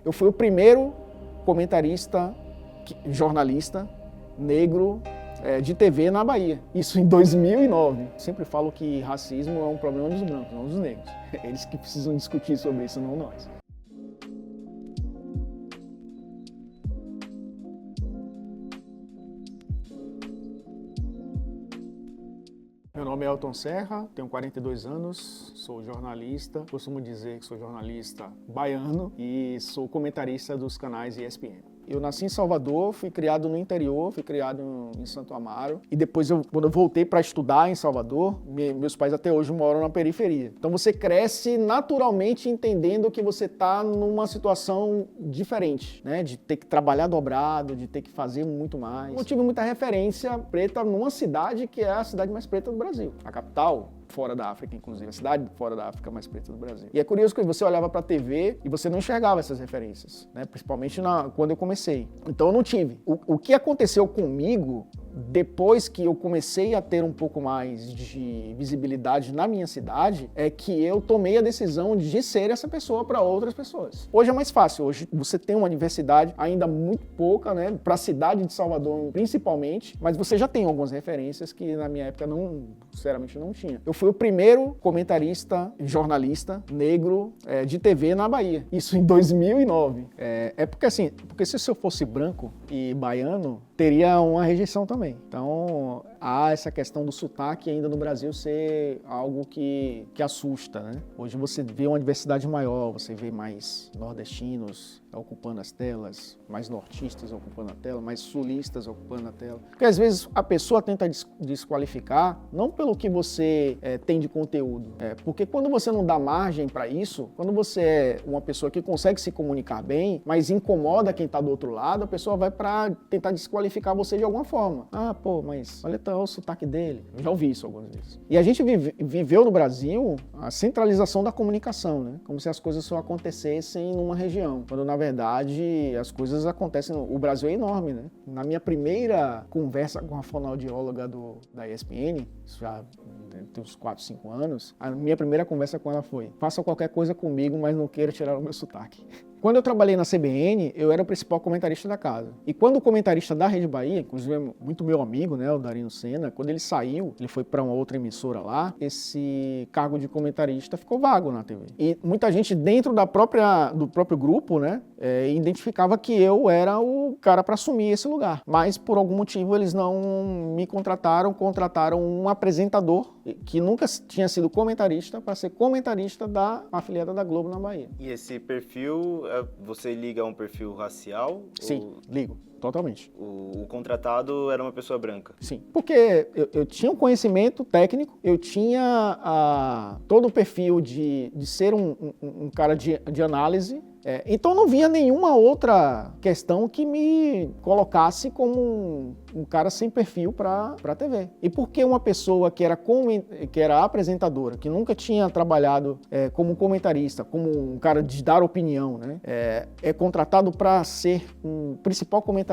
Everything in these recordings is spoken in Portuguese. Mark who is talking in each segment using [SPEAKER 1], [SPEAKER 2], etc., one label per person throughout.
[SPEAKER 1] Eu fui o primeiro comentarista, jornalista negro de TV na Bahia. Isso em 2009. Sempre falo que racismo é um problema dos brancos, não dos negros. Eles que precisam discutir sobre isso, não nós. Meu nome é Elton Serra, tenho 42 anos, sou jornalista, costumo dizer que sou jornalista baiano e sou comentarista dos canais ESPN. Eu nasci em Salvador, fui criado no interior, fui criado em Santo Amaro. E depois, quando eu voltei para estudar em Salvador, meus pais até hoje moram na periferia. Então você cresce naturalmente entendendo que você está numa situação diferente, né? De ter que trabalhar dobrado, de ter que fazer muito mais. Eu tive muita referência preta numa cidade que é a cidade mais preta do Brasil, a capital. Fora da África, inclusive, a cidade fora da África mais preta do Brasil. E é curioso que você olhava para a TV e você não enxergava essas referências, né? Principalmente quando eu comecei. Então eu não tive. O que aconteceu comigo depois que eu comecei a ter um pouco mais de visibilidade na minha cidade é que eu tomei a decisão de ser essa pessoa para outras pessoas. Hoje é mais fácil. Hoje você tem uma diversidade ainda muito pouca, né? Para a cidade de Salvador principalmente, mas você já tem algumas referências que na minha época sinceramente não tinha. Eu fui o primeiro comentarista, jornalista negro de TV na Bahia. Isso em 2009. Porque se eu fosse branco e baiano, teria uma rejeição também. Então, há essa questão do sotaque ainda no Brasil ser algo que assusta, né? Hoje você vê uma diversidade maior, você vê mais nordestinos ocupando as telas, mais nortistas ocupando a tela, mais sulistas ocupando a tela. Porque às vezes a pessoa tenta desqualificar, não pelo que você tem de conteúdo, porque quando você não dá margem para isso, quando você é uma pessoa que consegue se comunicar bem, mas incomoda quem está do outro lado, a pessoa vai para tentar desqualificar você de alguma forma. Ah, pô, mas olha o sotaque dele. Eu já ouvi isso algumas vezes. E a gente viveu no Brasil a centralização da comunicação, né? Como se as coisas só acontecessem numa região, quando na verdade as coisas acontecem. O Brasil é enorme, né? Na minha primeira conversa com a fonoaudióloga da ESPN, isso já tem uns 4, 5 anos, a minha primeira conversa com ela foi: faça qualquer coisa comigo, mas não queira tirar o meu sotaque. Quando eu trabalhei na CBN, eu era o principal comentarista da casa. E quando o comentarista da Rede Bahia, inclusive muito meu amigo, né, o Darino Senna, quando ele saiu, ele foi para uma outra emissora lá, esse cargo de comentarista ficou vago na TV. E muita gente dentro do próprio grupo, né, identificava que eu era o cara para assumir esse lugar. Mas por algum motivo eles não me contrataram um apresentador que nunca tinha sido comentarista para ser comentarista da afiliada da Globo na Bahia.
[SPEAKER 2] E esse perfil, você liga a um perfil racial?
[SPEAKER 1] Sim, ligo. Totalmente.
[SPEAKER 2] O contratado era uma pessoa branca?
[SPEAKER 1] Sim, porque eu tinha um conhecimento técnico, eu tinha todo o perfil de ser um cara de análise, então não via nenhuma outra questão que me colocasse como um cara sem perfil para a TV. E por que uma pessoa que era apresentadora, que nunca tinha trabalhado como comentarista, como um cara de dar opinião, né, é contratado para ser um principal comentarista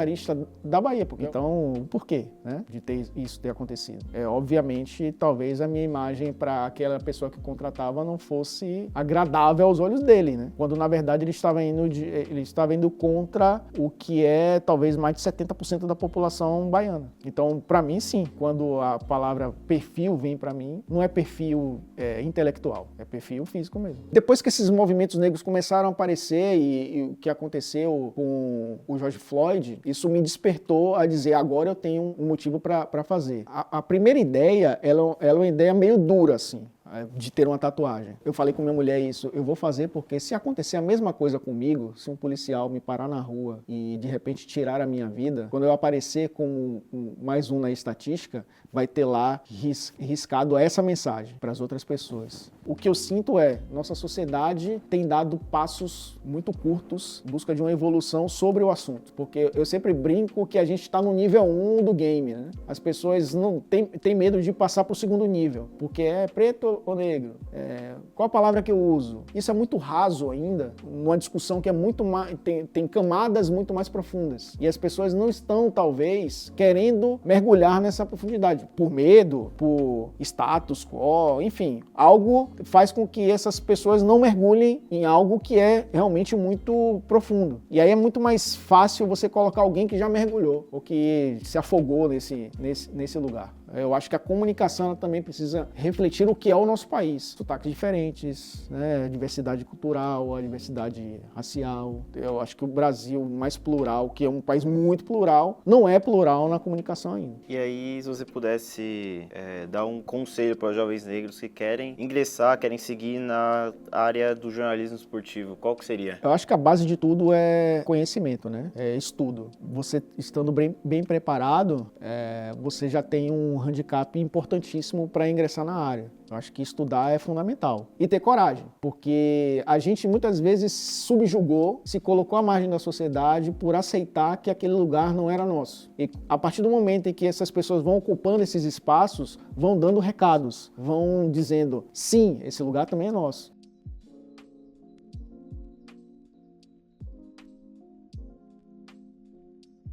[SPEAKER 1] da Bahia? Então, por quê, né, de isso ter acontecido? Obviamente, talvez a minha imagem para aquela pessoa que contratava não fosse agradável aos olhos dele, né? Quando na verdade ele estava indo contra o que é talvez mais de 70% da população baiana. Então, para mim, sim, quando a palavra perfil vem para mim, não é perfil intelectual, é perfil físico mesmo. Depois que esses movimentos negros começaram a aparecer e o que aconteceu com o George Floyd, isso me despertou a dizer: agora eu tenho um motivo para fazer. A primeira ideia, ela é uma ideia meio dura, assim, de ter uma tatuagem. Eu falei com minha mulher isso: eu vou fazer porque se acontecer a mesma coisa comigo, se um policial me parar na rua e de repente tirar a minha vida, quando eu aparecer como mais um na estatística, vai ter lá riscado essa mensagem para as outras pessoas. O que eu sinto nossa sociedade tem dado passos muito curtos em busca de uma evolução sobre o assunto, porque eu sempre brinco que a gente está no nível 1 do game, né? As pessoas não têm medo de passar para o segundo nível, porque é preto ou negro? Qual a palavra que eu uso? Isso é muito raso ainda, numa discussão que é muito mais, tem camadas muito mais profundas. E as pessoas não estão, talvez, querendo mergulhar nessa profundidade, por medo, por status quo, enfim. Algo faz com que essas pessoas não mergulhem em algo que é realmente muito profundo. E aí é muito mais fácil você colocar alguém que já mergulhou, ou que se afogou nesse lugar. Eu acho que a comunicação ela também precisa refletir o que é o nosso país. Sotaques diferentes, né? A diversidade cultural, a diversidade racial. Eu acho que o Brasil mais plural, que é um país muito plural, não é plural na comunicação ainda.
[SPEAKER 2] E aí, se você pudesse dar um conselho para os jovens negros que querem ingressar, querem seguir na área do jornalismo esportivo, qual que seria?
[SPEAKER 1] Eu acho que a base de tudo é conhecimento, né? É estudo. Você estando bem preparado, você já tem um handicap importantíssimo para ingressar na área. Eu acho que estudar é fundamental. E ter coragem, porque a gente muitas vezes subjugou, se colocou à margem da sociedade por aceitar que aquele lugar não era nosso. E a partir do momento em que essas pessoas vão ocupando esses espaços, vão dando recados, vão dizendo, sim, esse lugar também é nosso.